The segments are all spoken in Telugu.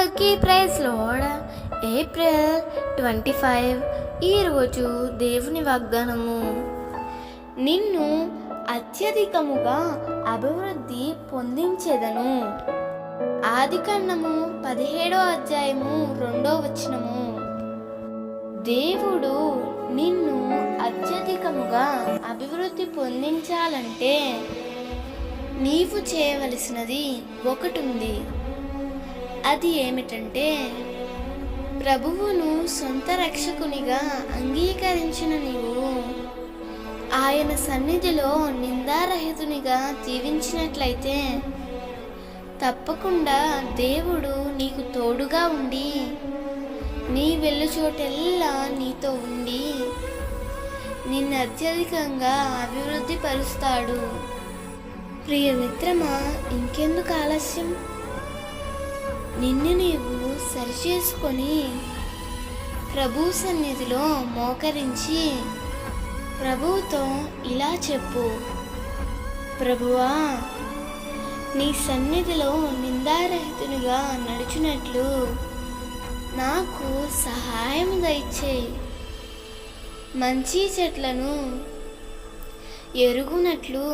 అందరికీ ప్రైజ్ లార్డ్. ఏప్రిల్ 25 ఈరోజు దేవుని వాగ్దానము. నిన్ను అత్యధికముగా అభివృద్ధి పొందించేదను. ఆదికాండము 17వ అధ్యాయము 2వ వచనము. దేవుడు నిన్ను అత్యధికముగా అభివృద్ధి పొందించాలంటే నీవు చేయవలసినది ఒకటి ఉంది. అది ఏమిటంటే ప్రభువును సొంత రక్షకునిగా అంగీకరించిన నీవు ఆయన సన్నిధిలో నిందారహితునిగా జీవించినట్లయితే తప్పకుండా దేవుడు నీకు తోడుగా ఉండి నీ వెళ్ళు చోటెల్లా నీతో ఉండి నిన్ను అత్యధికంగా అభివృద్ధి పరుస్తాడు. ప్రియ మిత్రమా, ఇంకెందుకు ఆలస్యం? నిన్ను నీవు సరిచేసుకొని ప్రభు సన్నిధిలో మోకరించి ప్రభువుతో ఇలా చెప్పు: ప్రభువా, నీ సన్నిధిలో నిందారహితునిగా నడుచున్నట్లు నాకు సహాయం దయచేయి. మంచి చెట్లను ఎరుగునట్లు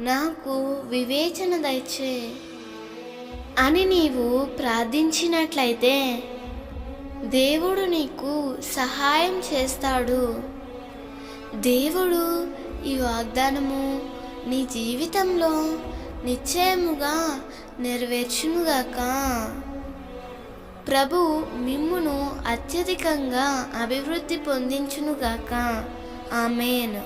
నాకు వివేచన దయచేయి అని నీవు ప్రార్థించినట్లయితే దేవుడు నీకు సహాయం చేస్తాడు. దేవుడు ఈ వాగ్దానము నీ జీవితంలో నిశ్చయముగా నెరవేర్చునుగాక. ప్రభు మిమ్మును అత్యధికంగా అభివృద్ధి పొందించునుగాక. ఆమేన్.